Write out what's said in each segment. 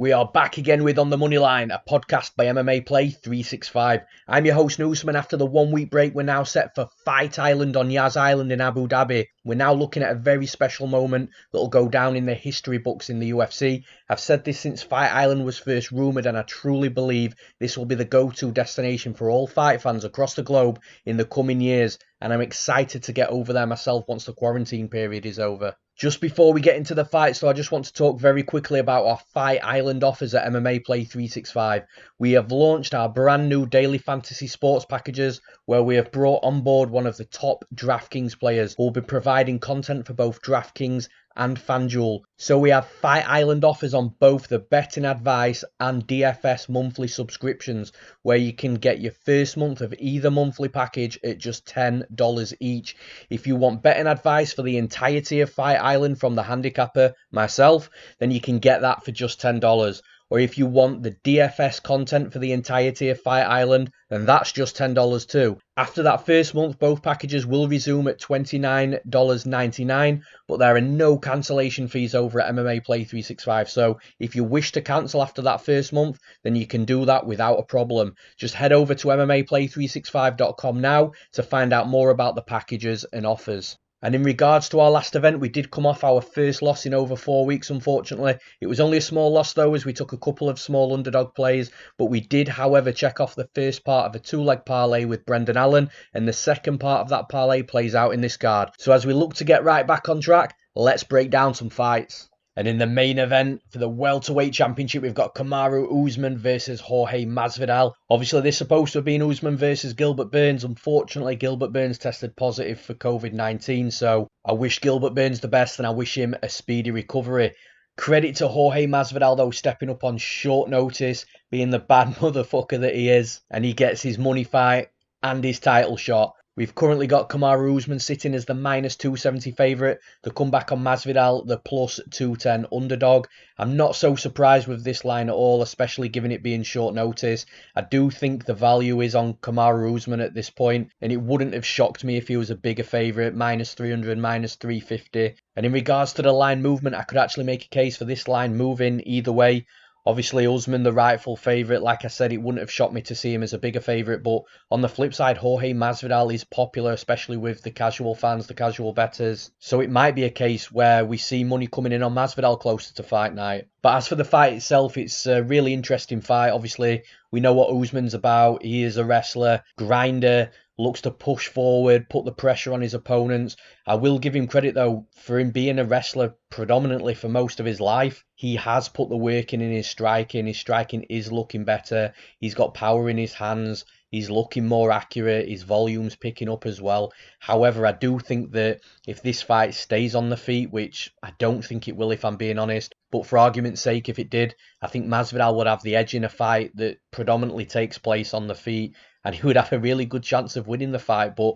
We are back again with On the Money Line, a podcast by MMAPlay365. I'm your host, Usman. After the 1 week break, we're now set for Fight Island on Yas Island in Abu Dhabi. We're now looking at a very special moment that will go down in the history books in the UFC. I've said this since Fight Island was first rumoured, and I truly believe this will be the go-to destination for all fight fans across the globe in the coming years. And I'm excited to get over there myself once the quarantine period is over. Just before we get into the fights, though, I just want to talk very quickly about our Fight Island offers at MMAPlay365. We have launched our brand new daily fantasy sports packages, where we have brought on board one of the top DraftKings players who will be providing content for both DraftKings and FanDuel. So we have Fight Island offers on both the betting advice and DFS monthly subscriptions, where you can get your first month of either monthly package at just $10 each. If you want betting advice for the entirety of Fight Island from the handicapper, myself, then you can get that for just $10. Or if you want the DFS content for the entirety of Fight Island, then that's just $10 too. After that first month, both packages will resume at $29.99, but there are no cancellation fees over at MMAPlay365. So if you wish to cancel after that first month, then you can do that without a problem. Just head over to MMAPlay365.com now to find out more about the packages and offers. And in regards to our last event, we did come off our first loss in over 4 weeks, unfortunately. It was only a small loss, though, as we took a couple of small underdog plays. But we did, however, check off the first part of a two-leg parlay with Brendan Allen. And the second part of that parlay plays out in this card. So as we look to get right back on track, let's break down some fights. And in the main event for the welterweight championship, we've got Kamaru Usman versus Jorge Masvidal. Obviously, this is supposed to have been Usman versus Gilbert Burns. Unfortunately, Gilbert Burns tested positive for COVID-19, so I wish Gilbert Burns the best and I wish him a speedy recovery. Credit to Jorge Masvidal, though, stepping up on short notice, being the bad motherfucker that he is, and he gets his money fight and his title shot. We've currently got Kamaru Usman sitting as the minus 270 favourite. The comeback on Masvidal, the plus 210 underdog. I'm not so surprised with this line at all, especially given it being short notice. I do think the value is on Kamaru Usman at this point, and it wouldn't have shocked me if he was a bigger favourite, minus 300, minus 350. And in regards to the line movement, I could actually make a case for this line moving either way. Obviously, Usman, the rightful favourite. Like I said, it wouldn't have shocked me to see him as a bigger favourite. But on the flip side, Jorge Masvidal is popular, especially with the casual fans, the casual bettors. So it might be a case where we see money coming in on Masvidal closer to fight night. But as for the fight itself, it's a really interesting fight. Obviously, we know what Usman's about. He is a wrestler, grinder, looks to push forward, put the pressure on his opponents. I will give him credit, though, for him being a wrestler predominantly for most of his life. He has put the work in his striking. His striking is looking better. He's got power in his hands. He's looking more accurate. His volume's picking up as well. However, I do think that if this fight stays on the feet, which I don't think it will if I'm being honest, but for argument's sake, if it did, I think Masvidal would have the edge in a fight that predominantly takes place on the feet, and he would have a really good chance of winning the fight. But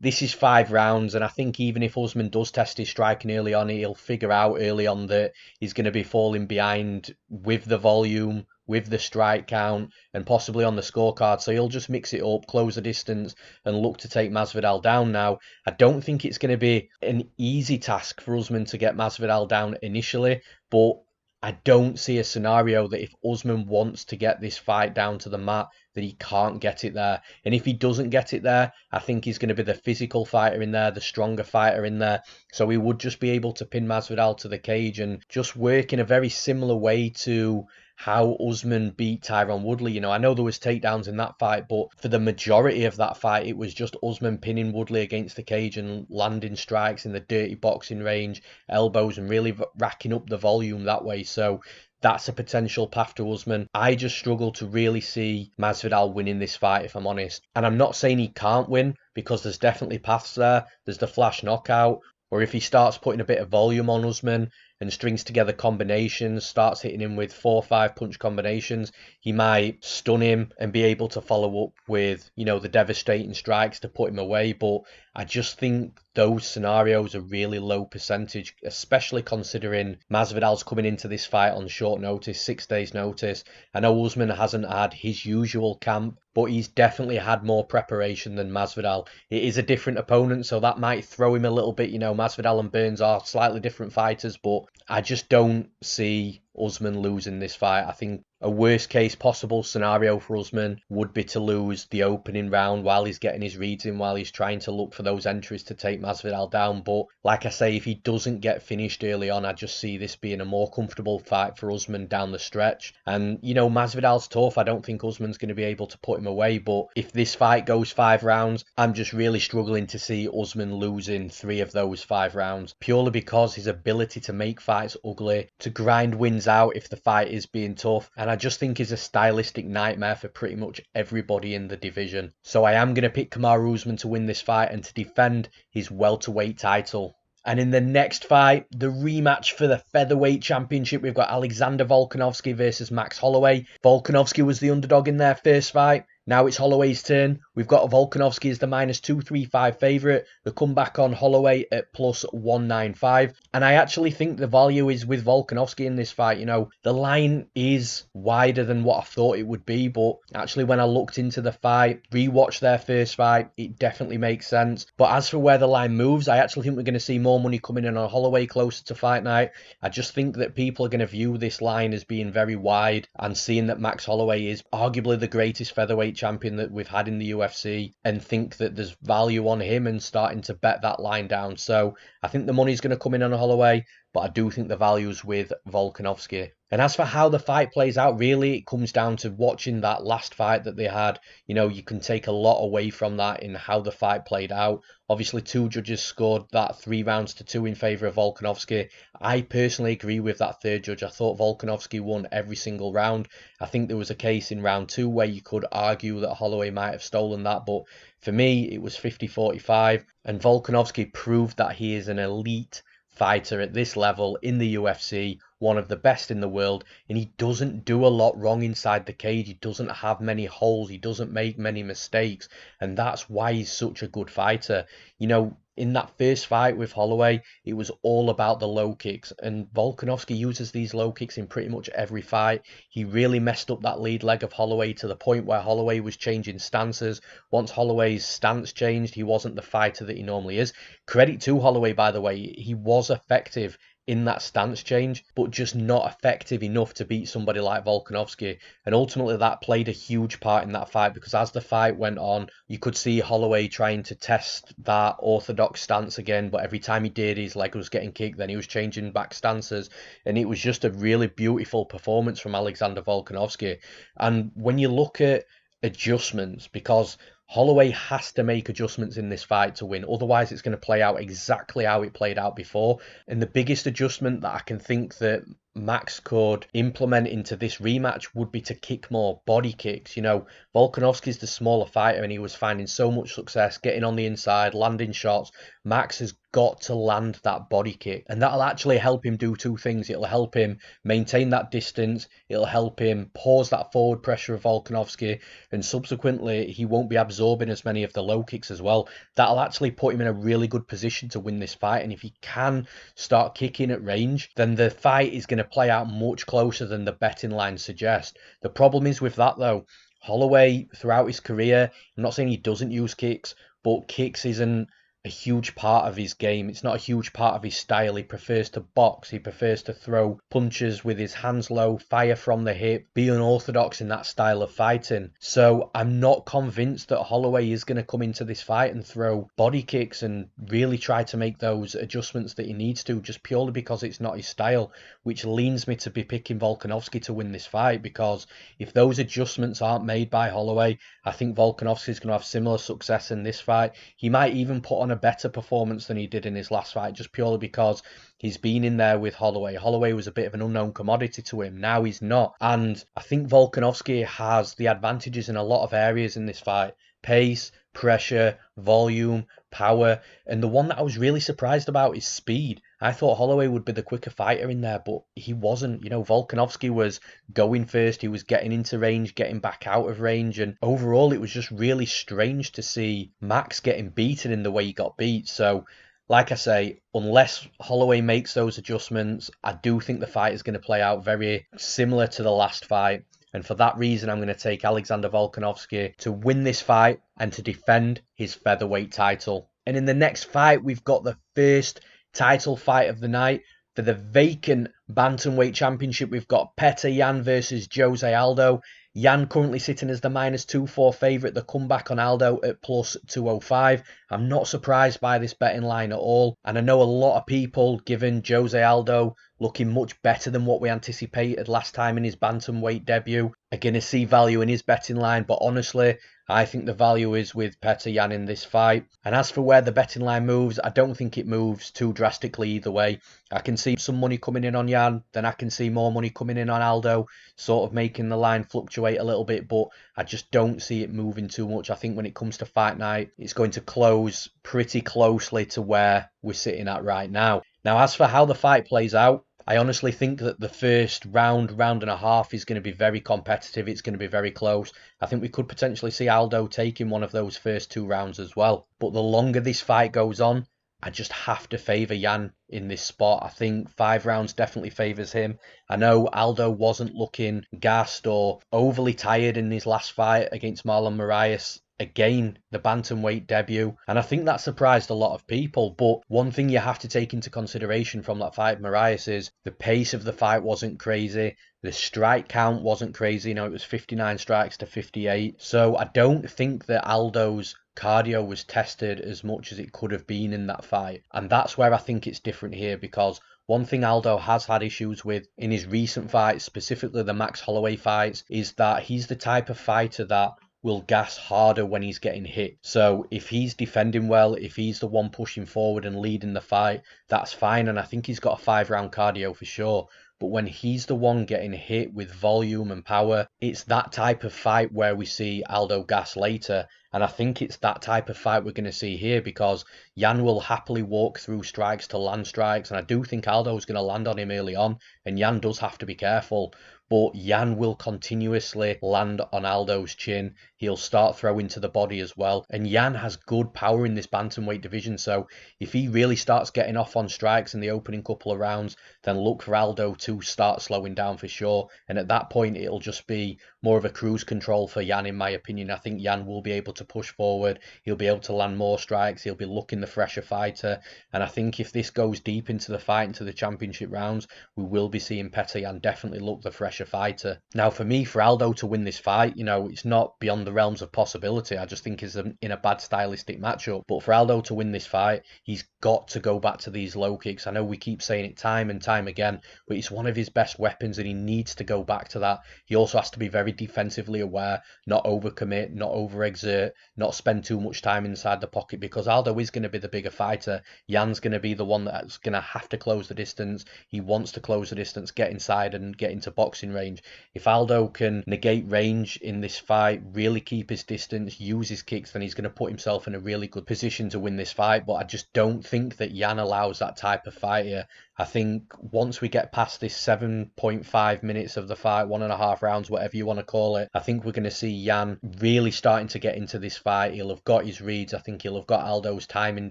this is 5 rounds, and I think even if Usman does test his striking early on, he'll figure out early on that he's going to be falling behind with the volume, with the strike count, and possibly on the scorecard. So he'll just mix it up, close the distance, and look to take Masvidal down now. I don't think it's going to be an easy task for Usman to get Masvidal down initially, but I don't see a scenario that if Usman wants to get this fight down to the mat, that he can't get it there. And if he doesn't get it there, I think he's going to be the physical fighter in there, the stronger fighter in there. So he would just be able to pin Masvidal to the cage and just work in a very similar way to how Usman beat Tyron Woodley. You know, I know there was takedowns in that fight, but for the majority of that fight, it was just Usman pinning Woodley against the cage and landing strikes in the dirty boxing range, elbows, and really racking up the volume that way. So that's a potential path to Usman. I just struggle to really see Masvidal winning this fight, if I'm honest. And I'm not saying he can't win, because there's definitely paths there. There's the flash knockout, or if he starts putting a bit of volume on Usman and strings together combinations, starts hitting him with 4 or 5 punch combinations, he might stun him and be able to follow up with, you know, the devastating strikes to put him away. But I just think those scenarios are really low percentage, especially considering Masvidal's coming into this fight on short notice, 6 days notice. I know Usman hasn't had his usual camp, but he's definitely had more preparation than Masvidal. It is a different opponent, so that might throw him a little bit. You know, Masvidal and Burns are slightly different fighters, but I just don't see Usman losing this fight. I think a worst case possible scenario for Usman would be to lose the opening round while he's getting his reads in, while he's trying to look for those entries to take Masvidal down. But like I say, if he doesn't get finished early on, I just see this being a more comfortable fight for Usman down the stretch. And, you know, Masvidal's tough. I don't think Usman's going to be able to put him away. But if this fight goes 5 rounds, I'm just really struggling to see Usman losing 3 of those 5 rounds, purely because his ability to make fights ugly, to grind wins out if the fight is being tough, and I just think he's a stylistic nightmare for pretty much everybody in the division. So I am going to pick Kamaru Usman to win this fight and to defend his welterweight title. And in the next fight, the rematch for the featherweight championship, we've got Alexander Volkanovski versus Max Holloway. Volkanovski was the underdog in their first fight. Now it's Holloway's turn. We've got Volkanovski as the -235 favourite. The comeback on Holloway at +195. And I actually think the value is with Volkanovski in this fight. You know, the line is wider than what I thought it would be. But actually, when I looked into the fight, rewatched their first fight, it definitely makes sense. But as for where the line moves, I actually think we're going to see more money coming in on Holloway closer to fight night. I just think that people are going to view this line as being very wide, and seeing that Max Holloway is arguably the greatest featherweight champion that we've had in the UFC, and think that there's value on him and starting to bet that line down. So I think the money's going to come in on Holloway, but I do think the value's with Volkanovski. And as for how the fight plays out, really, it comes down to watching that last fight that they had. You know, you can take a lot away from that in how the fight played out. Obviously, 2 judges scored that 3 rounds to 2 in favour of Volkanovski. I personally agree with that 3rd judge. I thought Volkanovski won every single round. I think there was a case in round 2 where you could argue that Holloway might have stolen that, but for me, it was 50-45, and Volkanovski proved that he is an elite fighter at this level in the UFC, one of the best in the world, and he doesn't do a lot wrong inside the cage. He doesn't have many holes, he doesn't make many mistakes, and that's why he's such a good fighter. You know, in that first fight with Holloway, it was all about the low kicks, and Volkanovski uses these low kicks in pretty much every fight. He really messed up that lead leg of Holloway to the point where Holloway was changing stances. Once Holloway's stance changed, he wasn't the fighter that he normally is. Credit to Holloway, by the way, he was effective in that stance change, but just not effective enough to beat somebody like Volkanovski. And ultimately that played a huge part in that fight, because as the fight went on, you could see Holloway trying to test that orthodox stance again, but every time he did, his leg was getting kicked, then he was changing back stances, and it was just a really beautiful performance from Alexander Volkanovski. And when you look at adjustments, because Holloway has to make adjustments in this fight to win, otherwise it's going to play out exactly how it played out before. And the biggest adjustment that I can think that Max could implement into this rematch would be to kick more, body kicks. You know, Volkanovski's the smaller fighter, and he was finding so much success getting on the inside, landing shots. Max has got to land that body kick, and that'll actually help him do 2 things. It'll help him maintain that distance, it'll help him pause that forward pressure of Volkanovski, and subsequently he won't be absorbing as many of the low kicks as well. That'll actually put him in a really good position to win this fight, and if he can start kicking at range, then the fight is going to play out much closer than the betting lines suggest. The problem is with that though, Holloway throughout his career, I'm not saying he doesn't use kicks, but kicks isn't a huge part of his game. It's not a huge part of his style. He prefers to box, he prefers to throw punches with his hands low, fire from the hip, be unorthodox in that style of fighting. So I'm not convinced that Holloway is going to come into this fight and throw body kicks and really try to make those adjustments that he needs to, just purely because it's not his style, which leans me to be picking Volkanovski to win this fight, because if those adjustments aren't made by Holloway, I think Volkanovski is going to have similar success in this fight. He might even put on a better performance than he did in his last fight, just purely because he's been in there with Holloway. Holloway was a bit of an unknown commodity to him. Now he's not. And I think Volkanovski has the advantages in a lot of areas in this fight. Pace, pressure, volume, power. And the one that I was really surprised about is speed. I thought Holloway would be the quicker fighter in there, but he wasn't. You know, Volkanovski was going first. He was getting into range, getting back out of range. And overall, it was just really strange to see Max getting beaten in the way he got beat. So, like I say, unless Holloway makes those adjustments, I do think the fight is going to play out very similar to the last fight. And for that reason, I'm going to take Alexander Volkanovski to win this fight and to defend his featherweight title. And in the next fight, we've got the first title fight of the night. For the vacant bantamweight championship, we've got Petr Yan versus Jose Aldo. Yan currently sitting as the -2-4 favourite. The comeback on Aldo at +205. I'm not surprised by this betting line at all. And I know a lot of people, given Jose Aldo looking much better than what we anticipated last time in his bantamweight debut, are going to see value in his betting line. But honestly, I think the value is with Petr Yan in this fight. And as for where the betting line moves, I don't think it moves too drastically either way. I can see some money coming in on Yan, then I can see more money coming in on Aldo, sort of making the line fluctuate a little bit, but I just don't see it moving too much. I think when it comes to fight night, it's going to close pretty closely to where we're sitting at right now. Now, as for how the fight plays out, I honestly think that the first round and a half is going to be very competitive. It's going to be very close. I think we could potentially see Aldo taking one of those first 2 rounds as well. But the longer this fight goes on, I just have to favour Yan in this spot. I think 5 rounds definitely favours him. I know Aldo wasn't looking gassed or overly tired in his last fight against Marlon Moraes. Again, the bantamweight debut, and I think that surprised a lot of people. But one thing you have to take into consideration from that fight, Moraes, is the pace of the fight wasn't crazy. The strike count wasn't crazy. It was 59 strikes to 58. So I don't think that Aldo's cardio was tested as much as it could have been in that fight. And that's where I think it's different here, because one thing Aldo has had issues with in his recent fights, specifically the Max Holloway fights, is that he's the type of fighter that will gas harder when he's getting hit. So if he's defending well, if he's the one pushing forward and leading the fight, that's fine. And I think he's got a 5-round cardio for sure. But when he's the one getting hit with volume and power, it's that type of fight where we see Aldo gas later. And I think it's that type of fight we're going to see here, because Yan will happily walk through strikes to land strikes. And I do think Aldo's going to land on him early on. And Yan does have to be careful. But Yan will continuously land on Aldo's chin. He'll start throwing to the body as well. And Yan has good power in this bantamweight division. So if he really starts getting off on strikes in the opening couple of rounds, then look for Aldo to start slowing down for sure. And at that point, it'll just be more of a cruise control for Yan, in my opinion. I think Yan will be able to push forward. He'll be able to land more strikes. He'll be looking the fresher fighter. And I think if this goes deep into the fight, into the championship rounds, we will be seeing Petr Yan definitely look the fresher fighter. Now, for me, for Aldo to win this fight, it's not beyond the realms of possibility. I just think he's in a bad stylistic matchup. But for Aldo to win this fight, he's got to go back to these low kicks. I know we keep saying it time and time again, but it's one of his best weapons and he needs to go back to that. He also has to be very defensively aware, not overcommit, not overexert, not spend too much time inside the pocket, because Aldo is going to be the bigger fighter. Yan's going to be the one that's going to have to close the distance. He wants to close the distance, get inside and get into boxing range. If Aldo can negate range in this fight, really keep his distance, use his kicks, then he's going to put himself in a really good position to win this fight. But I just don't think that Yan allows that type of fight here. I think once we get past this 7.5 minutes of the fight, 1.5 rounds, whatever you want to call it, I think we're going to see Yan really starting to get into this fight. He'll have got his reads. I think he'll have got Aldo's timing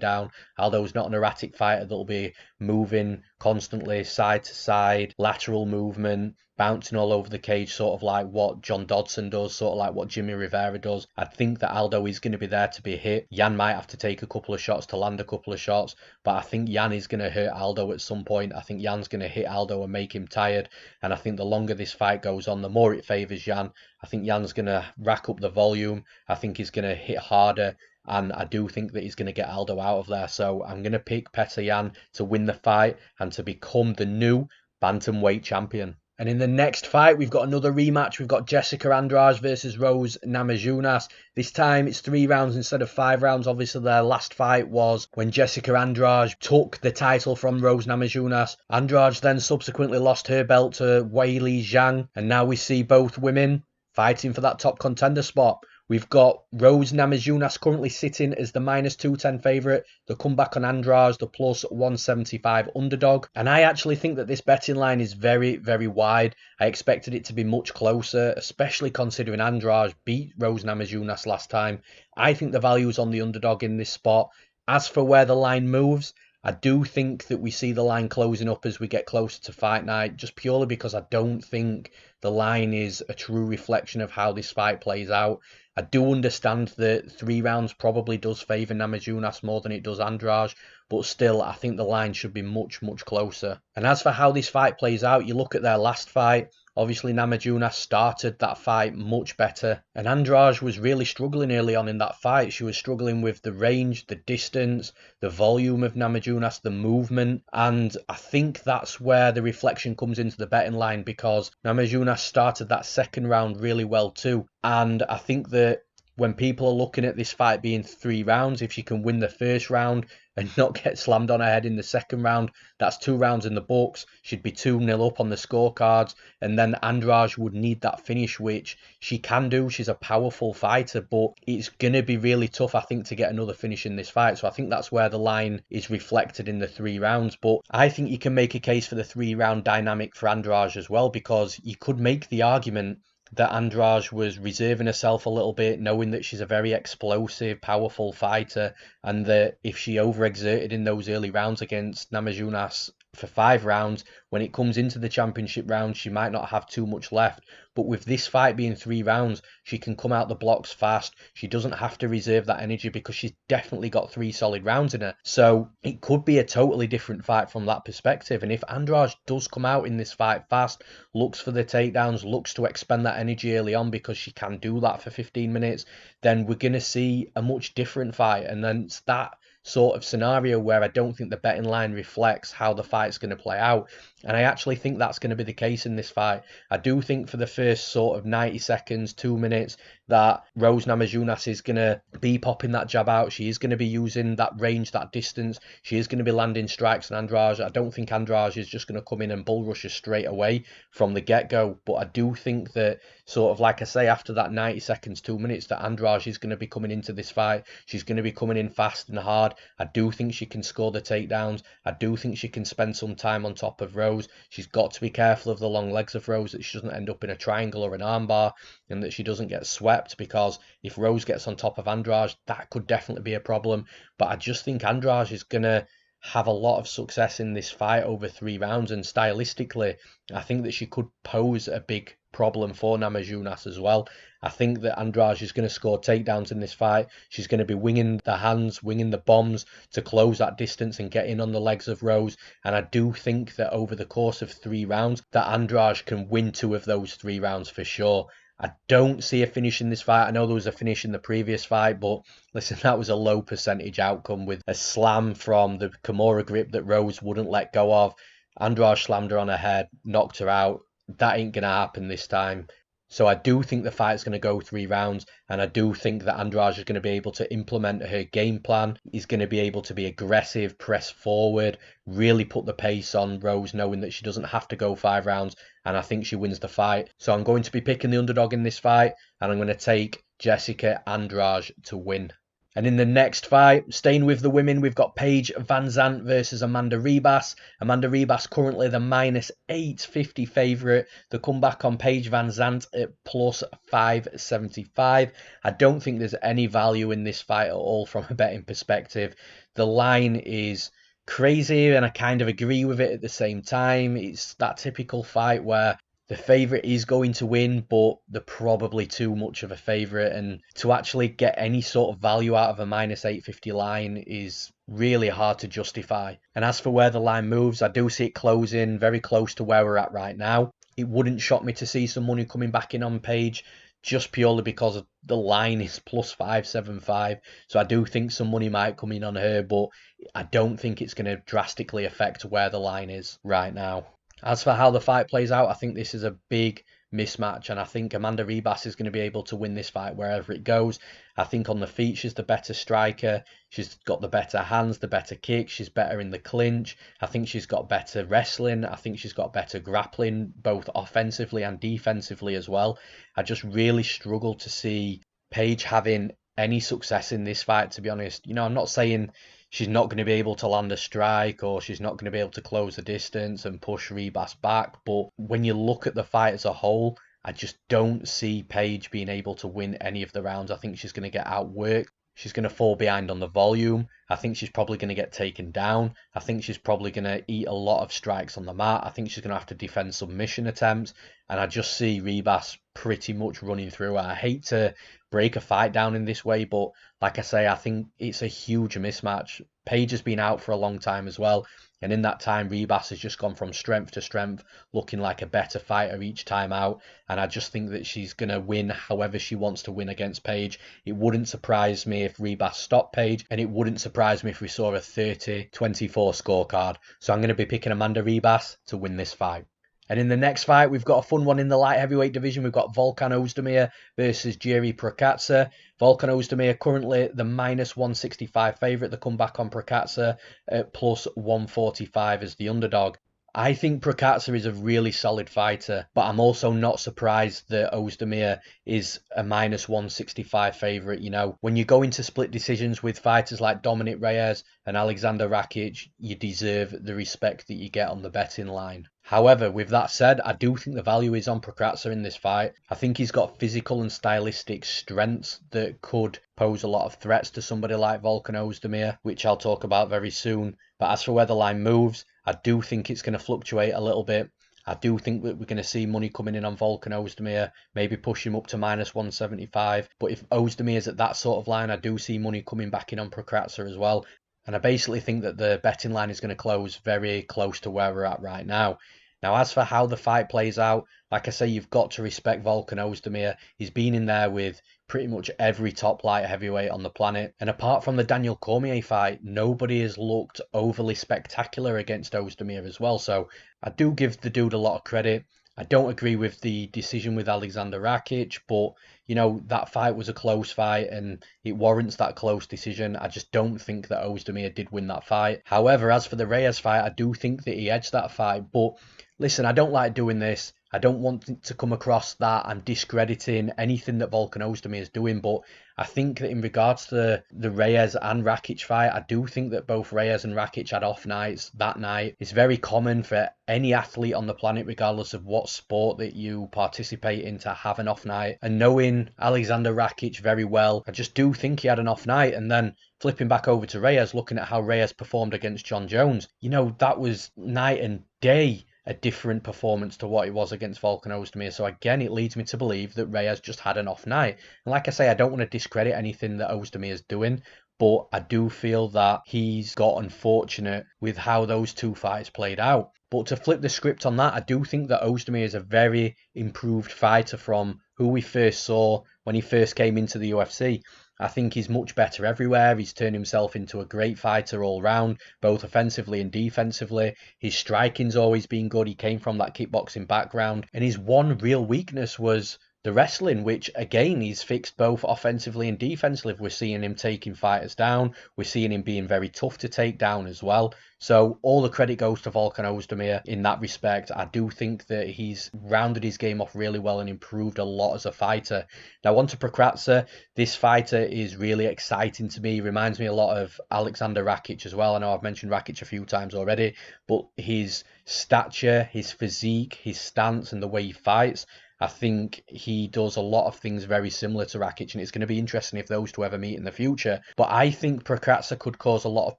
down. Aldo's not an erratic fighter that'll be moving constantly side to side, lateral movement, bouncing all over the cage, sort of like what John Dodson does, sort of like what Jimmy Rivera does. I think that Aldo is going to be there to be hit. Yan might have to take a couple of shots to land a couple of shots, but I think Yan is going to hurt Aldo at some point. I think Yan's going to hit Aldo and make him tired, and I think the longer this fight goes on, the more it favours Yan. I think Yan's going to rack up the volume. I think he's going to hit harder, and I do think that he's going to get Aldo out of there. So I'm going to pick Petr Yan to win the fight and to become the new bantamweight champion. And in the next fight, we've got another rematch. We've got Jessica Andrade versus Rose Namajunas. This time it's 3 rounds instead of 5 rounds. Obviously, their last fight was when Jessica Andrade took the title from Rose Namajunas. Andrade then subsequently lost her belt to Weili Zhang. And now we see both women fighting for that top contender spot. We've got Rose Namajunas currently sitting as the -210 favourite. The comeback on Andrade, the +175 underdog. And I actually think that this betting line is very, very wide. I expected it to be much closer, especially considering Andrade beat Rose Namajunas last time. I think the value is on the underdog in this spot. As for where the line moves, I do think that we see the line closing up as we get closer to fight night, just purely because I don't think the line is a true reflection of how this fight plays out. I do understand that 3 rounds probably does favour Namajunas more than it does Andrade, but still, I think the line should be much, much closer. And as for how this fight plays out, you look at their last fight. Obviously, Namajunas started that fight much better, and Andrade was really struggling early on in that fight. She was struggling with the range, the distance, the volume of Namajunas, the movement, and I think that's where the reflection comes into the betting line, because Namajunas started that second round really well too, and I think that when people are looking at this fight being 3 rounds, if she can win the first round and not get slammed on her head in the second round, that's 2 rounds in the books. She'd be 2-0 up on the scorecards, and then Andrade would need that finish, which she can do. She's a powerful fighter, but it's going to be really tough, I think, to get another finish in this fight. So I think that's where the line is reflected in the 3 rounds. But I think you can make a case for the 3-round dynamic for Andrade as well, because you could make the argument that Andrade was reserving herself a little bit, knowing that she's a very explosive, powerful fighter, and that if she overexerted in those early rounds against Namajunas for 5 rounds, when it comes into the championship round, she might not have too much left. But with this fight being 3 rounds, she can come out the blocks fast. She doesn't have to reserve that energy because she's definitely got 3 solid rounds in her. So it could be a totally different fight from that perspective. And if Andrade does come out in this fight fast, looks for the takedowns, looks to expend that energy early on because she can do that for 15 minutes, then we're going to see a much different fight. And then it's that sort of scenario where I don't think the betting line reflects how the fight's going to play out. And I actually think that's going to be the case in this fight. I do think for the first sort of 90 seconds, 2 minutes, that Rose Namajunas is going to be popping that jab out. She is going to be using that range, that distance. She is going to be landing strikes on Andrade. I don't think Andrade is just going to come in and bull rush her straight away from the get-go. But I do think that, sort of like I say, after that 90 seconds, 2 minutes, that Andrade is going to be coming into this fight. She's going to be coming in fast and hard. I do think she can score the takedowns. I do think she can spend some time on top of Rose. She's got to be careful of the long legs of Rose, that she doesn't end up in a triangle or an armbar, and that she doesn't get swept, because if Rose gets on top of Andrade, that could definitely be a problem. But I just think Andrade is going to have a lot of success in this fight over 3 rounds, and stylistically, I think that she could pose a big problem for Namajunas as well. I think that Andrade is going to score takedowns in this fight. She's going to be winging the hands, winging the bombs to close that distance and get in on the legs of Rose. And I do think that over the course of 3 rounds, that Andrade can win 2 of those 3 rounds for sure. I don't see a finish in this fight. I know there was a finish in the previous fight, but listen, that was a low percentage outcome with a slam from the Kamaru grip that Rose wouldn't let go of. Andrade slammed her on her head, knocked her out. That ain't going to happen this time. So I do think the fight's going to go 3 rounds, and I do think that Andrade is going to be able to implement her game plan. He's going to be able to be aggressive, press forward, really put the pace on Rose, knowing that she doesn't have to go 5 rounds, and I think she wins the fight. So I'm going to be picking the underdog in this fight, and I'm going to take Jessica Andrade to win. And in the next fight, staying with the women, we've got Paige VanZant versus Amanda Ribas. Amanda Ribas currently the -850 favourite. The comeback on Paige VanZant at +575. I don't think there's any value in this fight at all from a betting perspective. The line is crazy, and I kind of agree with it at the same time. It's that typical fight where the favourite is going to win, but they're probably too much of a favourite, and to actually get any sort of value out of a -850 line is really hard to justify. And as for where the line moves, I do see it closing very close to where we're at right now. It wouldn't shock me to see some money coming back in on Paige, just purely because the line is +575. So I do think some money might come in on her, but I don't think it's going to drastically affect where the line is right now. As for how the fight plays out, I think this is a big mismatch, and I think Amanda Ribas is going to be able to win this fight wherever it goes. I think on the feet, she's the better striker. She's got the better hands, the better kicks. She's better in the clinch. I think she's got better wrestling. I think she's got better grappling, both offensively and defensively as well. I just really struggle to see Paige having any success in this fight, to be honest. You know, I'm not saying she's not going to be able to land a strike, or she's not going to be able to close the distance and push Ribas back. But when you look at the fight as a whole, I just don't see Paige being able to win any of the rounds. I think she's going to get outworked. She's going to fall behind on the volume. I think she's probably going to get taken down. I think she's probably going to eat a lot of strikes on the mat. I think she's going to have to defend submission attempts. And I just see Ribas pretty much running through her. I hate to break a fight down in this way, but like I say, I think it's a huge mismatch. Paige has been out for a long time as well. And in that time, Ribas has just gone from strength to strength, looking like a better fighter each time out. And I just think that she's going to win however she wants to win against Paige. It wouldn't surprise me if Ribas stopped Paige, and it wouldn't surprise me if we saw a 30-24 scorecard. So I'm going to be picking Amanda Ribas to win this fight. And in the next fight, we've got a fun one in the light heavyweight division. We've got Volkan Oezdemir versus Jiri Prochazka. Volkan Oezdemir currently the -165 favourite. The comeback on Prochazka at +145 as the underdog. I think Prochazka is a really solid fighter, but I'm also not surprised that Oezdemir is a -165 favourite. You know, when you go into split decisions with fighters like Dominic Reyes and Alexander Rakic, you deserve the respect that you get on the betting line. However, with that said, I do think the value is on Prochazka in this fight. I think he's got physical and stylistic strengths that could pose a lot of threats to somebody like Volkan Oezdemir, which I'll talk about very soon. But as for where the line moves, I do think it's going to fluctuate a little bit. I do think that we're going to see money coming in on Volkan Oezdemir, maybe push him up to -175. But if Oezdemir is at that sort of line, I do see money coming back in on Prochazka as well. And I basically think that the betting line is going to close very close to where we're at right now. Now, as for how the fight plays out, like I say, you've got to respect Volkan Oezdemir. He's been in there with pretty much every top light heavyweight on the planet. And apart from the Daniel Cormier fight, nobody has looked overly spectacular against Oezdemir as well. So I do give the dude a lot of credit. I don't agree with the decision with Alexander Rakic, but, you know, that fight was a close fight and it warrants that close decision. I just don't think that Oezdemir did win that fight. However, as for the Reyes fight, I do think that he edged that fight. But listen, I don't like doing this. I don't want it to come across that I'm discrediting anything that Volkan Oezdemir is doing, but I think that in regards to the Reyes and Rakic fight, I do think that both Reyes and Rakic had off nights that night. It's very common for any athlete on the planet, regardless of what sport that you participate in, to have an off night. And knowing Alexander Rakic very well, I just do think he had an off night. And then flipping back over to Reyes, looking at how Reyes performed against John Jones, you know, that was night and day a different performance to what it was against Volkan Oezdemir. So again, it leads me to believe that Reyes just had an off night. And like I say, I don't want to discredit anything that Oezdemir is doing, but I do feel that he's got unfortunate with how those two fights played out. But to flip the script on that, I do think that Oezdemir is a very improved fighter from who we first saw when he first came into the UFC. I think he's much better everywhere. He's turned himself into a great fighter all round, both offensively and defensively. His striking's always been good. He came from that kickboxing background. And his one real weakness was the wrestling, which again, he's fixed both offensively and defensively. We're seeing him taking fighters down. We're seeing him being very tough to take down as well. So all the credit goes to Volkan Oezdemir in that respect. I do think that he's rounded his game off really well and improved a lot as a fighter. Now on to Prochazka. This fighter is really exciting to me. He reminds me a lot of Alexander Rakic as well. I know I've mentioned Rakic a few times already, but his stature, his physique, his stance and the way he fights, I think he does a lot of things very similar to Rakic, and it's going to be interesting if those two ever meet in the future. But I think Prochazka could cause a lot of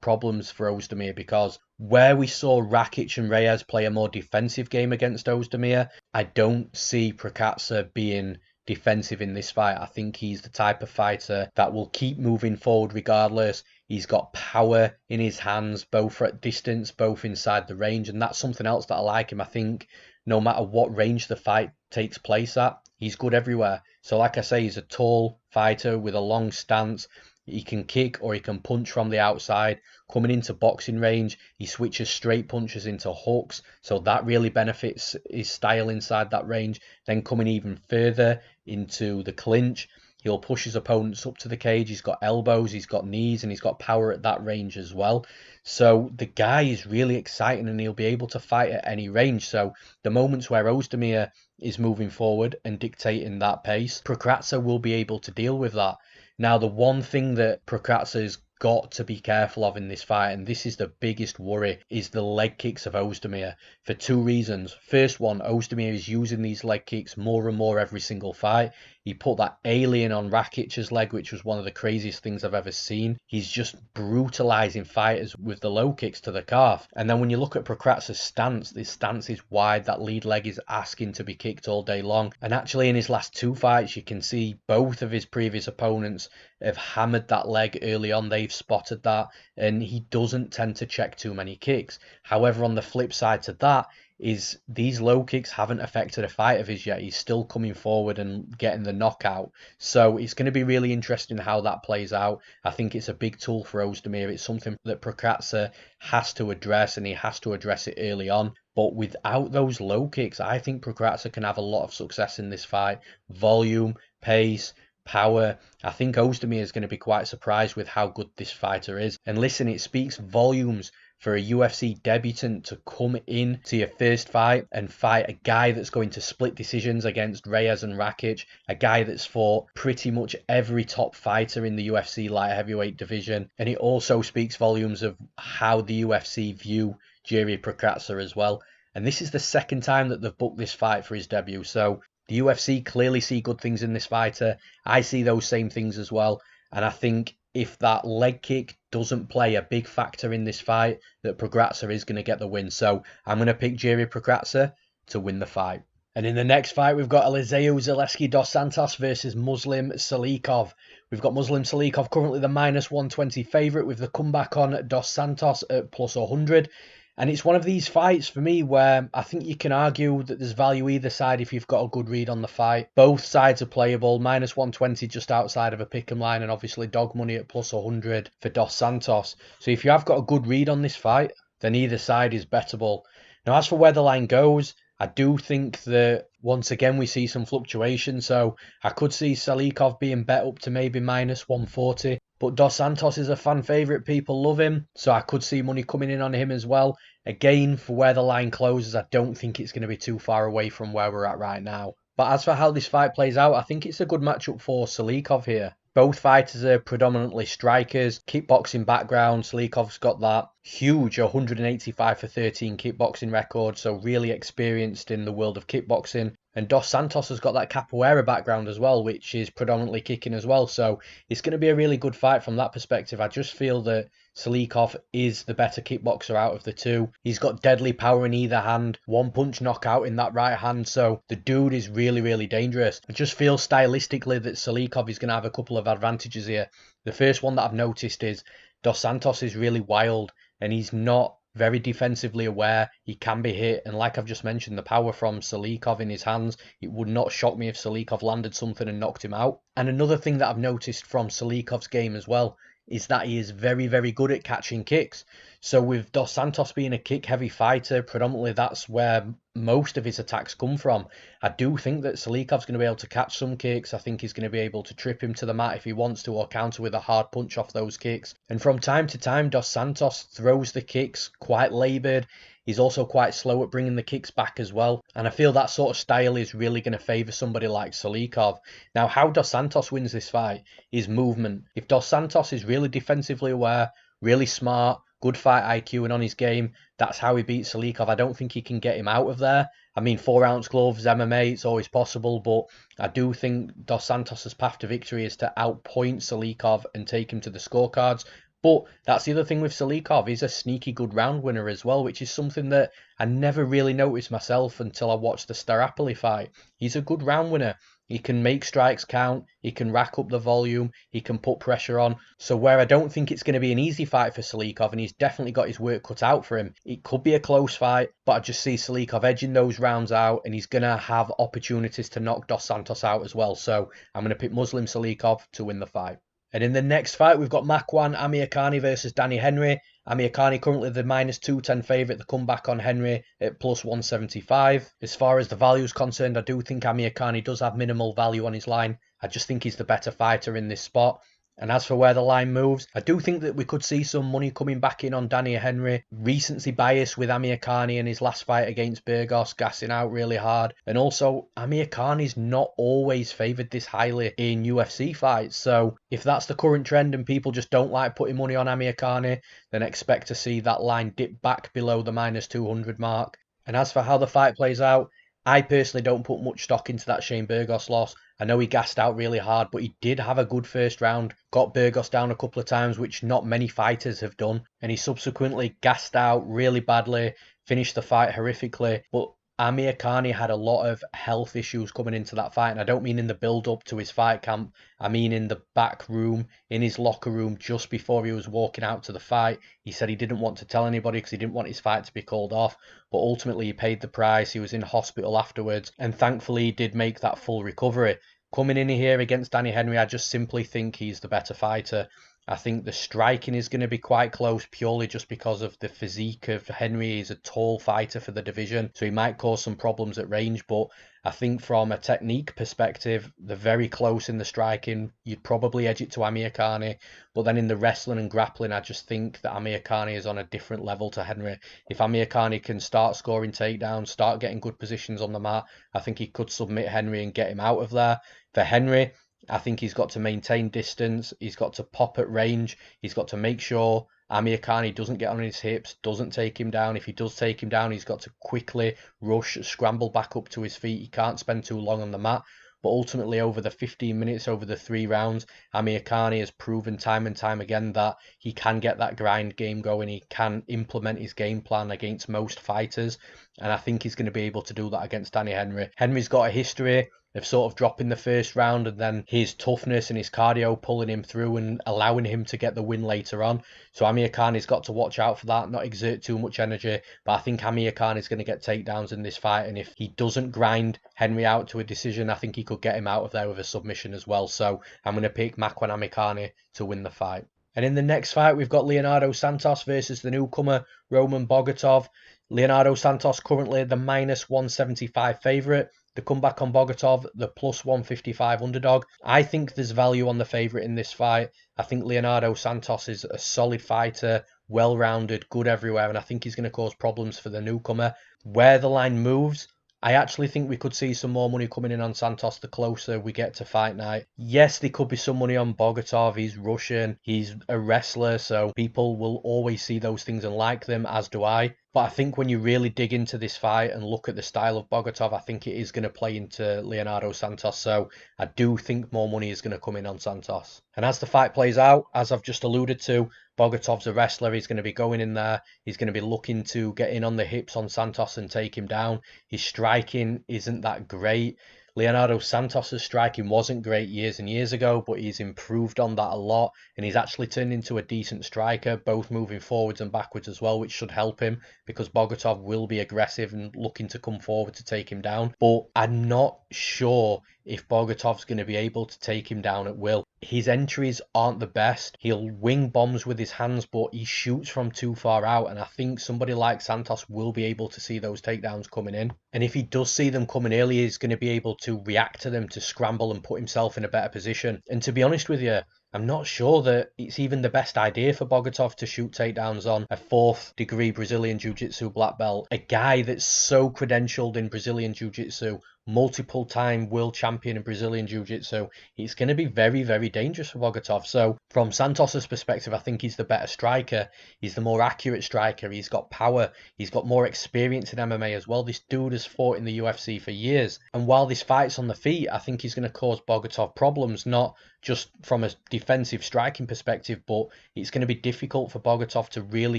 problems for Oezdemir, because where we saw Rakic and Reyes play a more defensive game against Oezdemir, I don't see Prochazka being defensive in this fight. I think he's the type of fighter that will keep moving forward regardless. He's got power in his hands, both at distance, both inside the range, and that's something else that I like him. I think no matter what range the fight takes place at, he's good everywhere. So like I say, he's a tall fighter with a long stance. He can kick or he can punch from the outside. Coming into boxing range, he switches straight punches into hooks, so that really benefits his style inside that range. Then coming even further into the clinch, he'll push his opponents up to the cage. He's got elbows, he's got knees, and he's got power at that range as well. So the guy is really exciting, and he'll be able to fight at any range. So the moments where Oezdemir is moving forward and dictating that pace, Prochazka will be able to deal with that. Now, the one thing that Prochazka's got to be careful of in this fight, and this is the biggest worry, is the leg kicks of Oezdemir, for two reasons. First one, Oezdemir is using these leg kicks more and more every single fight. He put that alien on Rakic's leg, which was one of the craziest things I've ever seen. He's just brutalising fighters with the low kicks to the calf. And then when you look at Prochazka's stance, his stance is wide. That lead leg is asking to be kicked all day long. And actually in his last 2 fights, you can see both of his previous opponents have hammered that leg early on. They've spotted that, and he doesn't tend to check too many kicks. However, on the flip side to that is these low kicks haven't affected a fight of his yet. He's still coming forward and getting the knockout. So it's going to be really interesting how that plays out. I think it's a big tool for Oezdemir. It's something that Prochazka has to address, and he has to address it early on. But without those low kicks, I think Prochazka can have a lot of success in this fight. Volume, pace, power. I think Oezdemir is going to be quite surprised with how good this fighter is. And listen, it speaks volumes for a UFC debutant to come in to your first fight and fight a guy that's going to split decisions against Reyes and Rakic, a guy that's fought pretty much every top fighter in the UFC light heavyweight division. And it also speaks volumes of how the UFC view Jiri Prochazka as well. And this is the second time that they've booked this fight for his debut. So the UFC clearly see good things in this fighter. I see those same things as well. And I think if that leg kick doesn't play a big factor in this fight, that Prochazka is going to get the win. So I'm going to pick Jiri Prochazka to win the fight. And in the next fight, we've got Elizeu Zaleski dos Santos versus Muslim Salikhov. We've got Muslim Salikhov currently the -120 favourite, with the comeback on dos Santos at +100. And it's one of these fights for me where I think you can argue that there's value either side if you've got a good read on the fight. Both sides are playable. -120 just outside of a pick'em line, and obviously dog money at +100 for dos Santos. So if you have got a good read on this fight, then either side is bettable. Now, as for where the line goes, I do think that once again we see some fluctuation. So I could see Salikhov being bet up to maybe -140. But dos Santos is a fan favourite. People love him. So I could see money coming in on him as well. Again, for where the line closes, I don't think it's going to be too far away from where we're at right now. But as for how this fight plays out, I think it's a good matchup for Salikhov here. Both fighters are predominantly strikers, kickboxing background. Salikhov's got that huge 185 for 13 kickboxing record, so really experienced in the world of kickboxing. And dos Santos has got that capoeira background as well, which is predominantly kicking as well. So it's going to be a really good fight from that perspective. I just feel that Salikhov is the better kickboxer out of the two. He's got deadly power in either hand, one punch knockout in that right hand. So the dude is really, really dangerous. I just feel stylistically that Salikhov is going to have a couple of advantages here. The first one that I've noticed is dos Santos is really wild and he's not very defensively aware. He can be hit, and like I've just mentioned, the power from Salikhov in his hands, it would not shock me if Salikhov landed something and knocked him out. And another thing that I've noticed from Salikhov's game as well is that he is very, very good at catching kicks. So with dos Santos being a kick-heavy fighter, predominantly that's where most of his attacks come from. I do think that Salikhov's going to be able to catch some kicks. I think he's going to be able to trip him to the mat if he wants to, or counter with a hard punch off those kicks. And from time to time, dos Santos throws the kicks quite laboured. He's also quite slow at bringing the kicks back as well. And I feel that sort of style is really going to favour somebody like Salikhov. Now, how dos Santos wins this fight is movement. If dos Santos is really defensively aware, really smart, good fight IQ and on his game, that's how he beats Salikhov. I don't think he can get him out of there. I mean, 4-ounce gloves, MMA, it's always possible, but I do think dos Santos' path to victory is to outpoint Salikhov and take him to the scorecards. But that's the other thing with Salikhov. He's a sneaky good round winner as well, which is something that I never really noticed myself until I watched the Starapoli fight. He's a good round winner. He can make strikes count. He can rack up the volume. He can put pressure on. So where I don't think it's going to be an easy fight for Salikhov, and he's definitely got his work cut out for him, it could be a close fight, but I just see Salikhov edging those rounds out, and he's going to have opportunities to knock dos Santos out as well. So I'm going to pick Muslim Salikhov to win the fight. And in the next fight, we've got Makwan Amirkhani versus Danny Henry. Amirkhani currently the -210 favourite, the comeback on Henry at +175. As far as the value is concerned, I do think Amirkhani does have minimal value on his line. I just think he's the better fighter in this spot. And as for where the line moves, I do think that we could see some money coming back in on Danny Henry. Recency bias with Amirkhani in his last fight against Burgos, gassing out really hard. And also, Amirkhani's not always favoured this highly in UFC fights. So if that's the current trend and people just don't like putting money on Amirkhani, then expect to see that line dip back below the -200 mark. And as for how the fight plays out, I personally don't put much stock into that Shane Burgos loss. I know he gassed out really hard, but he did have a good first round. Got Burgos down a couple of times, which not many fighters have done. And he subsequently gassed out really badly, finished the fight horrifically. But Amirkhani had a lot of health issues coming into that fight. And I don't mean in the build-up to his fight camp. I mean in the back room, in his locker room, just before he was walking out to the fight. He said he didn't want to tell anybody because he didn't want his fight to be called off. But ultimately, he paid the price. He was in hospital afterwards. And thankfully, he did make that full recovery. Coming in here against Danny Henry, I just simply think he's the better fighter. I think the striking is going to be quite close purely just because of the physique of Henry. He's a tall fighter for the division, so he might cause some problems at range. But I think from a technique perspective, they're very close in the striking. You'd probably edge it to Amirkhani. But then in the wrestling and grappling, I just think that Amirkhani is on a different level to Henry. If Amirkhani can start scoring takedowns, start getting good positions on the mat, I think he could submit Henry and get him out of there. For Henry, I think he's got to maintain distance. He's got to pop at range. He's got to make sure Amirkhani doesn't get on his hips, doesn't take him down. If he does take him down, he's got to quickly rush, scramble back up to his feet. He can't spend too long on the mat. But ultimately, over the 15 minutes, over the 3 rounds, Amirkhani has proven time and time again that he can get that grind game going. He can implement his game plan against most fighters. And I think he's going to be able to do that against Danny Henry. Henry's got a history of sort of dropping the first round and then his toughness and his cardio pulling him through and allowing him to get the win later on. So Amirkhani's got to watch out for that, not exert too much energy. But I think Amirkhani's going to get takedowns in this fight. And if he doesn't grind Henry out to a decision, I think he could get him out of there with a submission as well. So I'm going to pick Makwan Amirkhani to win the fight. And in the next fight, we've got Leonardo Santos versus the newcomer, Roman Bogatov. Leonardo Santos currently the minus 175 favourite. The comeback on Bogatov, the plus 155 underdog. I think there's value on the favourite in this fight. I think Leonardo Santos is a solid fighter, well-rounded, good everywhere, and I think he's going to cause problems for the newcomer. Where the line moves, I actually think we could see some more money coming in on Santos the closer we get to fight night. Yes, there could be some money on Bogatov. He's Russian, he's a wrestler, so people will always see those things and like them, as do I. But I think when you really dig into this fight and look at the style of Bogatov, I think it is going to play into Leonardo Santos. So I do think more money is going to come in on Santos. And as the fight plays out, as I've just alluded to, Bogatov's a wrestler. He's going to be going in there. He's going to be looking to get in on the hips on Santos and take him down. His striking isn't that great. Leonardo Santos' striking wasn't great years and years ago, but he's improved on that a lot, and he's actually turned into a decent striker, both moving forwards and backwards as well, which should help him, because Bogatov will be aggressive and looking to come forward to take him down. But I'm not sure if Bogatov's going to be able to take him down at will. His entries aren't the best. He'll wing bombs with his hands, but he shoots from too far out, and I think somebody like Santos will be able to see those takedowns coming in. And if he does see them coming early, he's going to be able to react to them, to scramble and put himself in a better position. And to be honest with you, I'm not sure that it's even the best idea for Bogatov to shoot takedowns on a 4th degree Brazilian Jiu-Jitsu black belt. A guy that's so credentialed in Brazilian Jiu-Jitsu, multiple time world champion in Brazilian Jiu-Jitsu. It's going to be very, very dangerous for Bogatov. So from Santos's perspective, I think he's the better striker. He's the more accurate striker. He's got power. He's got more experience in MMA as well. This dude has fought in the UFC for years. And while this fight's on the feet, I think he's going to cause Bogatov problems, not just from a defensive striking perspective, but it's going to be difficult for Bogatov to really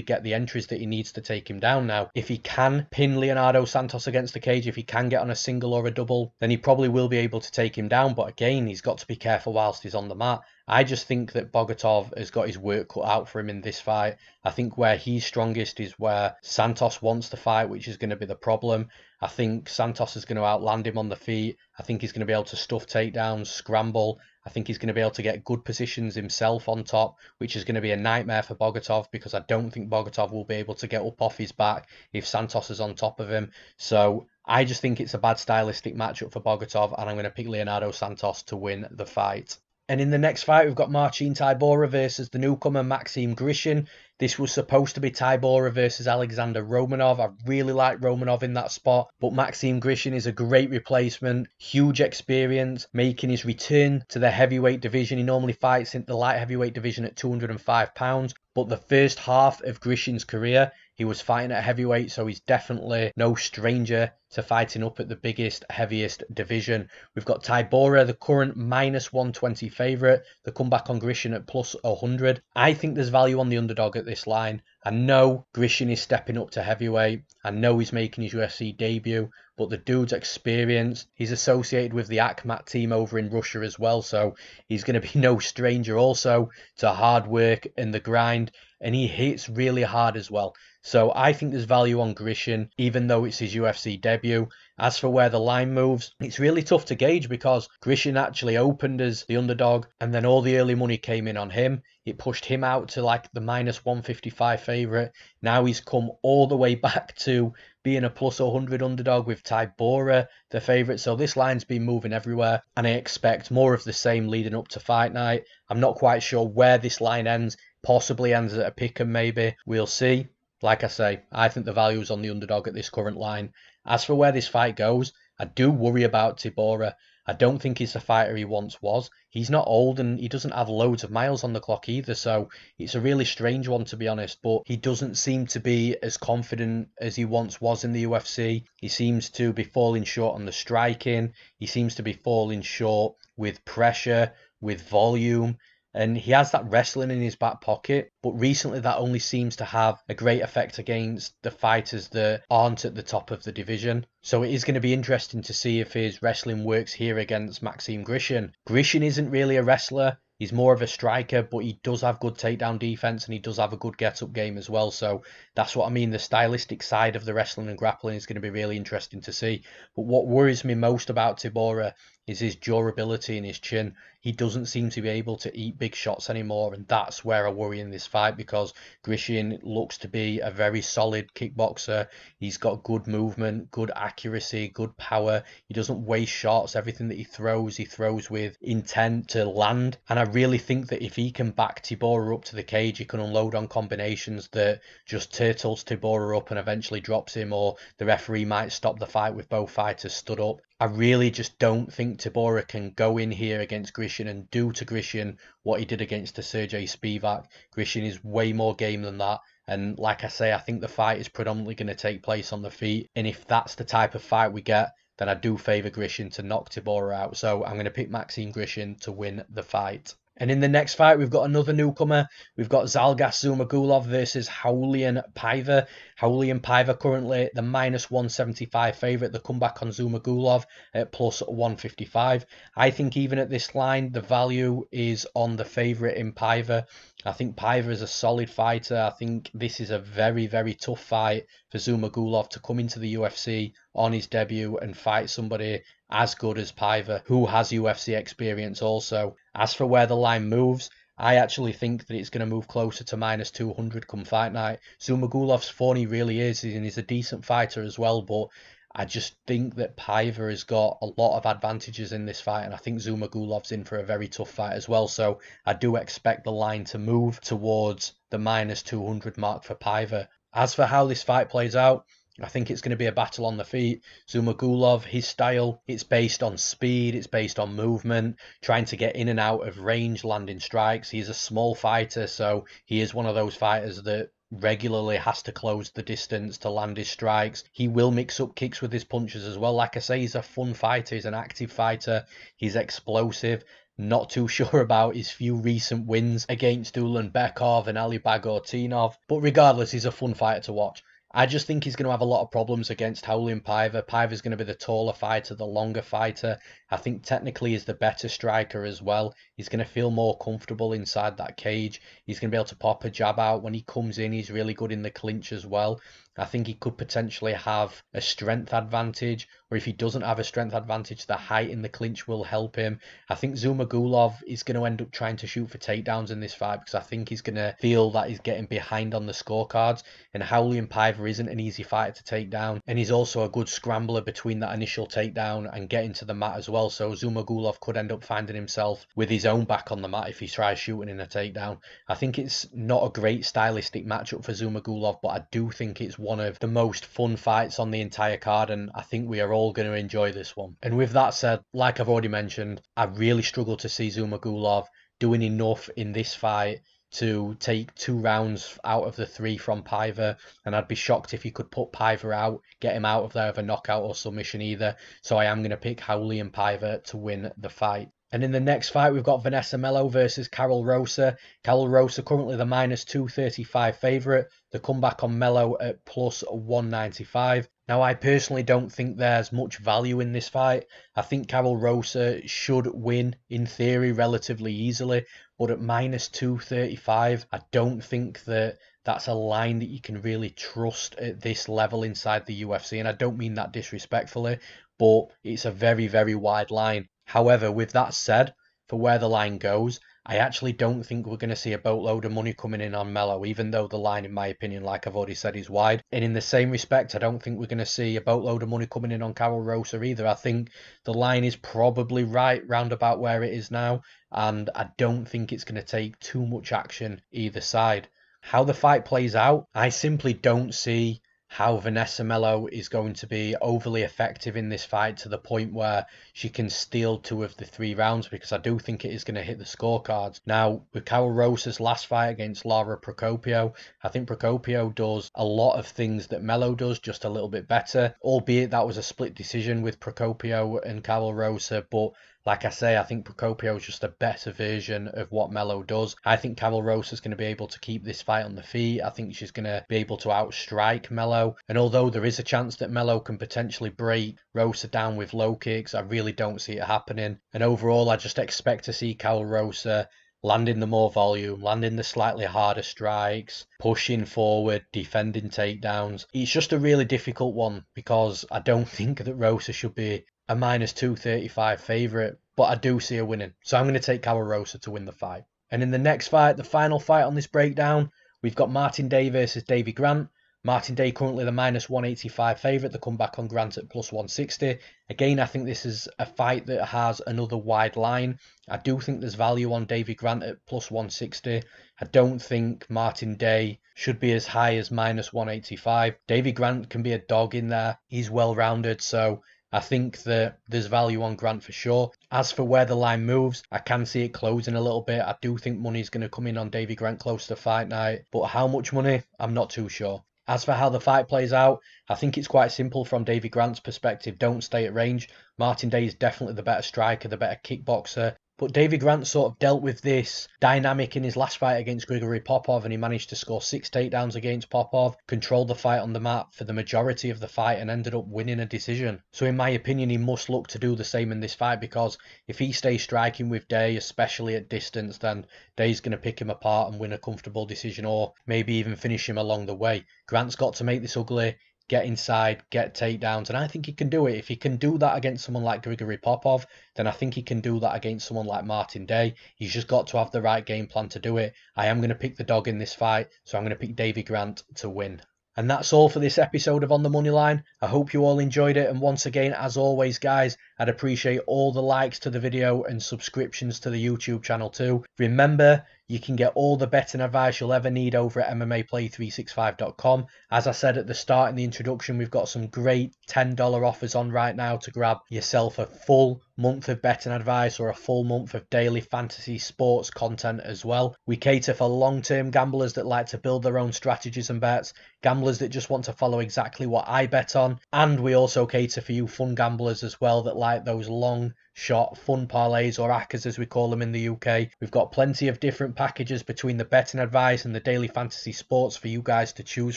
get the entries that he needs to take him down now. If he can pin Leonardo Santos against the cage, if he can get on a single or a double, then he probably will be able to take him down. But again, he's got to be careful whilst he's on the mat. I just think that Bogatov has got his work cut out for him in this fight. I think where he's strongest is where Santos wants to fight, which is going to be the problem. I think Santos is going to outland him on the feet. I think he's going to be able to stuff takedowns, scramble. I think he's going to be able to get good positions himself on top, which is going to be a nightmare for Bogatov, because I don't think Bogatov will be able to get up off his back if Santos is on top of him. So I just think it's a bad stylistic matchup for Bogatov, and I'm going to pick Leonardo Santos to win the fight. And in the next fight, we've got Marcin Tybura versus the newcomer Maxim Grishin. This was supposed to be Tybura versus Alexander Romanov. I really like Romanov in that spot, but Maxim Grishin is a great replacement, huge experience, making his return to the heavyweight division. He normally fights in the light heavyweight division at 205 pounds, but the first half of Grishin's career, he was fighting at heavyweight, so he's definitely no stranger to fighting up at the biggest, heaviest division. We've got Tybura, the current -120 favourite, the comeback on Grishin at +100. I think there's value on the underdog at this line. I know Grishin is stepping up to heavyweight. I know he's making his UFC debut, but the dude's experienced. He's associated with the Akhmat team over in Russia as well, so he's going to be no stranger also to hard work and the grind, and he hits really hard as well. So I think there's value on Grishin, even though it's his UFC debut. As for where the line moves, it's really tough to gauge because Grishin actually opened as the underdog, and then all the early money came in on him. It pushed him out to like the -155 favourite. Now he's come all the way back to being a +100 underdog with Tybura, the favourite. So this line's been moving everywhere, and I expect more of the same leading up to fight night. I'm not quite sure where this line ends. Possibly ends at a pick'em maybe. We'll see. Like I say, I think the value is on the underdog at this current line. As for where this fight goes, I do worry about Tybura. I don't think he's the fighter he once was. He's not old and he doesn't have loads of miles on the clock either, so it's a really strange one to be honest, but he doesn't seem to be as confident as he once was in the UFC. He seems to be falling short on the striking. He seems to be falling short with pressure, with volume. And he has that wrestling in his back pocket, but recently that only seems to have a great effect against the fighters that aren't at the top of the division. So it is going to be interesting to see if his wrestling works here against Maxim Grishin. Grishin isn't really a wrestler. He's more of a striker, but he does have good takedown defense and he does have a good get-up game as well. So that's what I mean. The stylistic side of the wrestling and grappling is going to be really interesting to see. But what worries me most about Tybura is his durability and his chin. He doesn't seem to be able to eat big shots anymore, and that's where I worry in this fight because Grishin looks to be a very solid kickboxer. He's got good movement, good accuracy, good power. He doesn't waste shots. Everything that he throws with intent to land. And I really think that if he can back Tybura up to the cage, he can unload on combinations that just turtles Tybura up and eventually drops him, or the referee might stop the fight with both fighters stood up. I really just don't think Tybura can go in here against Grishin and do to Grishin what he did against Sergey Spivak. Grishin is way more game than that. And like I say, I think the fight is predominantly going to take place on the feet. And if that's the type of fight we get, then I do favour Grishin to knock Tybura out. So I'm going to pick Maxim Grishin to win the fight. And in the next fight, we've got another newcomer. We've got Zhalgas Zhumagulov versus Raulian Paiva. Raulian Paiva currently the -175 favourite. The comeback on Zhumagulov at +155. I think even at this line, the value is on the favourite in Paiva. I think Paiva is a solid fighter. I think this is a very, very tough fight for Zhumagulov to come into the UFC on his debut and fight somebody as good as Paiva, who has UFC experience also. As for where the line moves, I actually think that it's going to move closer to -200 come fight night. Zhumagulov's funny really is, and he's a decent fighter as well, but I just think that Paiva has got a lot of advantages in this fight, and I think Zhumagulov's in for a very tough fight as well, so I do expect the line to move towards the -200 mark for Paiva. As for how this fight plays out, I think it's going to be a battle on the feet. Zhumagulov, his style, it's based on speed, it's based on movement, trying to get in and out of range, landing strikes. He's a small fighter, so he is one of those fighters that regularly has to close the distance to land his strikes. He will mix up kicks with his punches as well. Like I say, he's a fun fighter, he's an active fighter, he's explosive. Not too sure about his few recent wins against Ulanbekov and Ali Bagautinov, but regardless, he's a fun fighter to watch. I just think he's going to have a lot of problems against Raulian Paiva. Paiva's going to be the taller fighter, the longer fighter. I think technically he's the better striker as well. He's going to feel more comfortable inside that cage. He's going to be able to pop a jab out when he comes in. He's really good in the clinch as well. I think he could potentially have a strength advantage, or if he doesn't have a strength advantage, the height in the clinch will help him. I think Zhumagulov is going to end up trying to shoot for takedowns in this fight because I think he's going to feel that he's getting behind on the scorecards, and Raulian Paiva isn't an easy fighter to take down, and he's also a good scrambler between that initial takedown and getting to the mat as well, so Zhumagulov could end up finding himself with his own back on the mat if he tries shooting in a takedown. I think it's not a great stylistic matchup for Zhumagulov, but I do think it's one of the most fun fights on the entire card, and I think we are all going to enjoy this one. And with that said, like I've already mentioned, I really struggle to see Zhumagulov doing enough in this fight to take 2 rounds out of the 3 from Piver, and I'd be shocked if he could put Piver out, get him out of there with a knockout or submission either. So I am going to pick Holloway and Piver to win the fight. And in the next fight, we've got Vanessa Melo versus Carol Rosa. Carol Rosa currently the -235 favourite. The comeback on Melo at +195. Now, I personally don't think there's much value in this fight. I think Carol Rosa should win, in theory, relatively easily. But at -235, I don't think that that's a line that you can really trust at this level inside the UFC. And I don't mean that disrespectfully, but it's a very, very wide line. However, with that said, for where the line goes, I actually don't think we're going to see a boatload of money coming in on Melo, even though the line, in my opinion, like I've already said, is wide. And in the same respect, I don't think we're going to see a boatload of money coming in on Carol Rosa either. I think the line is probably right round about where it is now, and I don't think it's going to take too much action either side. How the fight plays out, I simply don't see how Vanessa Melo is going to be overly effective in this fight to the point where she can steal 2 of the 3 rounds, because I do think it is going to hit the scorecards. Now, with Carol Rosa's last fight against Lara Procopio, I think Procopio does a lot of things that Melo does, just a little bit better, albeit that was a split decision with Procopio and Carol Rosa, but like I say, I think Procopio is just a better version of what Melo does. I think Carol Rosa is going to be able to keep this fight on the feet. I think she's going to be able to outstrike Melo. And although there is a chance that Melo can potentially break Rosa down with low kicks, I really don't see it happening. And overall, I just expect to see Carol Rosa landing the more volume, landing the slightly harder strikes, pushing forward, defending takedowns. It's just a really difficult one because I don't think that Rosa should be a -235 favourite, but I do see her winning. So I'm going to take Carol Rosa to win the fight. And in the next fight, the final fight on this breakdown, we've got Martin Day versus Davy Grant. Martin Day currently the -185 favourite, the comeback on Grant at +160. Again, I think this is a fight that has another wide line. I do think there's value on Davy Grant at +160. I don't think Martin Day should be as high as -185. Davy Grant can be a dog in there. He's well-rounded, so I think that there's value on Grant for sure. As for where the line moves, I can see it closing a little bit. I do think money's going to come in on Davy Grant close to fight night, but how much money, I'm not too sure. As for how the fight plays out, I think it's quite simple from Davy Grant's perspective. Don't stay at range. Martin Day is definitely the better striker, the better kickboxer. But Davy Grant sort of dealt with this dynamic in his last fight against Grigory Popov, and he managed to score 6 takedowns against Popov, controlled the fight on the mat for the majority of the fight, and ended up winning a decision. So in my opinion, he must look to do the same in this fight, because if he stays striking with Day, especially at distance, then Day's going to pick him apart and win a comfortable decision, or maybe even finish him along the way. Grant's got to make this ugly, get inside, get takedowns, and I think he can do it. If he can do that against someone like Grigory Popov, then I think he can do that against someone like Martin Day. He's just got to have the right game plan to do it. I am going to pick the dog in this fight, so I'm going to pick Davy Grant to win. And that's all for this episode of On The Money Line. I hope you all enjoyed it, and once again, as always guys, I'd appreciate all the likes to the video and subscriptions to the YouTube channel too. Remember, you can get all the betting advice you'll ever need over at MMAPlay365.com. As I said at the start in the introduction, we've got some great $10 offers on right now to grab yourself a full month of betting advice or a full month of daily fantasy sports content as well. We cater for long-term gamblers that like to build their own strategies and bets, gamblers that just want to follow exactly what I bet on, and we also cater for you fun gamblers as well that like those long shot fun parlays, or ACCAs as we call them in the UK. We've got plenty of different packages between the betting advice and the daily fantasy sports for you guys to choose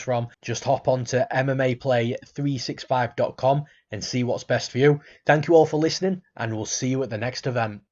from. Just hop on to MMAPlay365.com and see what's best for you. Thank you all for listening, and we'll see you at the next event.